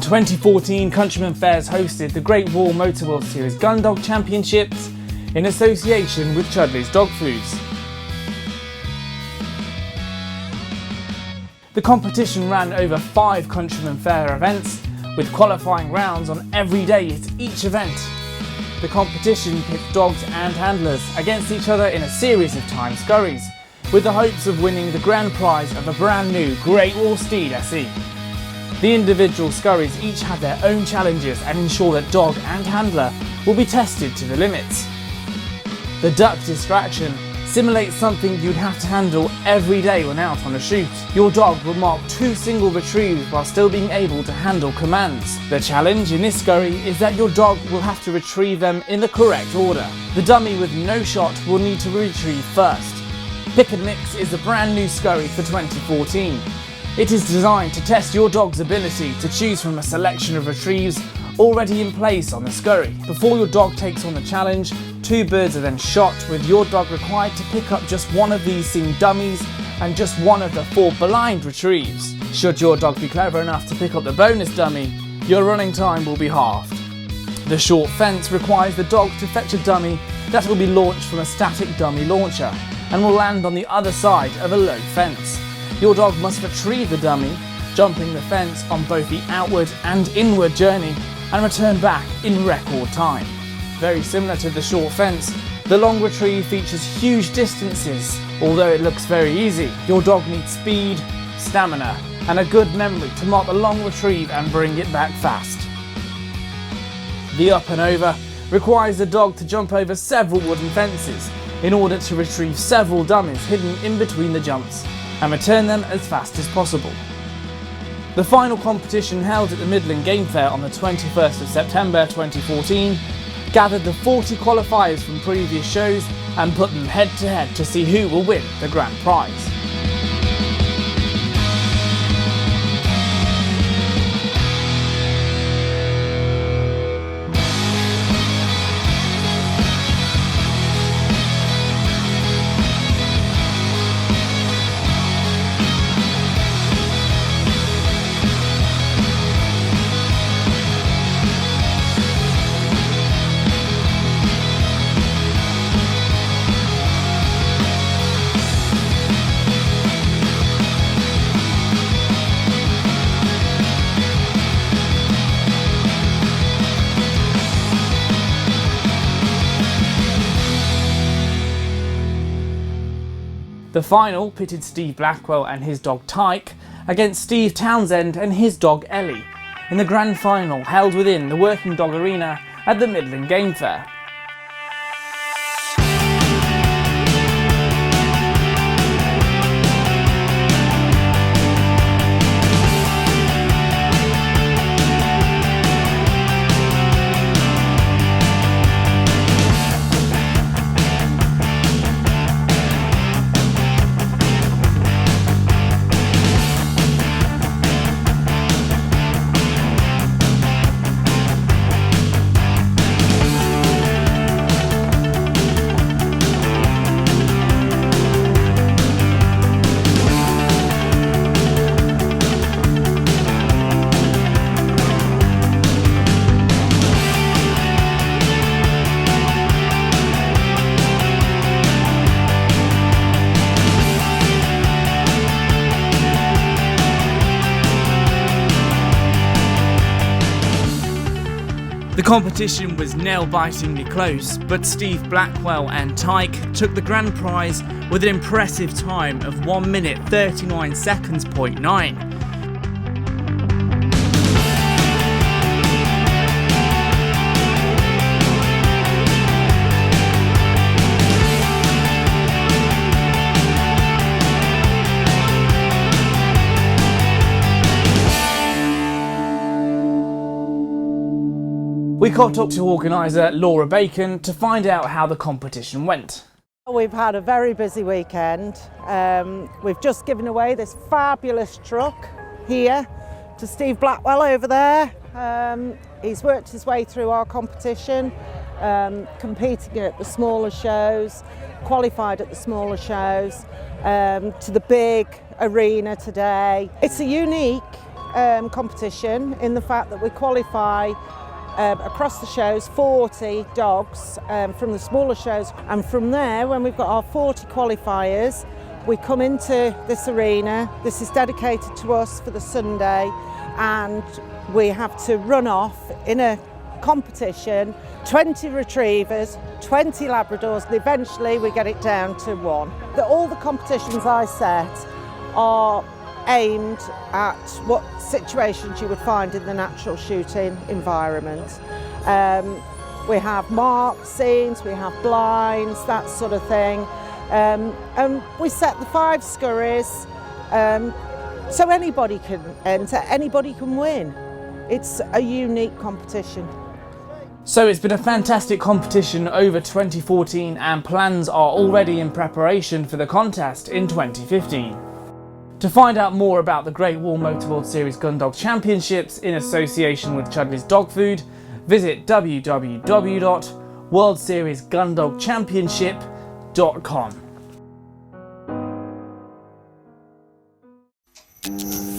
In 2014, Countryman Fairs hosted the Great Wall World Series Gundog Championships in association with Chudleys Dog Foods. The competition ran over 5 Countryman Fair events, with qualifying rounds on every day at each event. The competition pit dogs and handlers against each other in a series of timed scurries, with the hopes of winning the grand prize of a brand new Great Wall Steed SE. The individual scurries each have their own challenges and ensure that dog and handler will be tested to the limits. The duck distraction simulates something you'd have to handle every day when out on a shoot. Your dog will mark 2 single retrieves while still being able to handle commands. The challenge in this scurry is that your dog will have to retrieve them in the correct order. The dummy with no shot will need to retrieve first. Pick and Mix is a brand new scurry for 2014. It is designed to test your dog's ability to choose from a selection of retrieves already in place on the scurry. Before your dog takes on the challenge, 2 birds are then shot, with your dog required to pick up just one of these seemed dummies and just one of the 4 blind retrieves. Should your dog be clever enough to pick up the bonus dummy, your running time will be halved. The short fence requires the dog to fetch a dummy that will be launched from a static dummy launcher and will land on the other side of a low fence. Your dog must retrieve the dummy, jumping the fence on both the outward and inward journey, and return back in record time. Very similar to the short fence, the long retrieve features huge distances. Although it looks very easy, your dog needs speed, stamina, and a good memory to mark the long retrieve and bring it back fast. The up and over requires the dog to jump over several wooden fences in order to retrieve several dummies hidden in between the jumps and return them as fast as possible. The final competition, held at the Midland Game Fair on the 21st of September 2014, gathered the 40 qualifiers from previous shows and put them head to head to see who will win the grand prize. The final pitted Steve Blackwell and his dog Tyke against Steve Townsend and his dog Ellie in the grand final, held within the working dog arena at the Midland Game Fair. The competition was nail-bitingly close, but Steve Blackwell and Tyke took the grand prize with an impressive time of 1 minute 39 seconds .9. We caught up to organiser Laura Bacon to find out how the competition went. We've had a very busy weekend. We've just given away this fabulous truck here to Steve Blackwell over there. He's worked his way through our competition, competing at the smaller shows, qualified at the smaller shows, to the big arena today. It's a unique competition in the fact that we qualify across the shows 40 dogs from the smaller shows, and from there, when we've got our 40 qualifiers, we come into this arena. This is dedicated to us for the Sunday, and we have to run off in a competition 20 retrievers, 20 Labradors, and eventually we get it down to one. All the competitions I set are aimed at what situations you would find in the natural shooting environment. We have marked scenes, we have blinds, that sort of thing. And we set the 5 scurries, so anybody can enter, anybody can win. It's a unique competition. So it's been a fantastic competition over 2014, and plans are already in preparation for the contest in 2015. To find out more about the Great Wall Motor World Series Gundog Championships in association with Chudleys Dog Food, visit www.worldseriesgundogchampionship.com.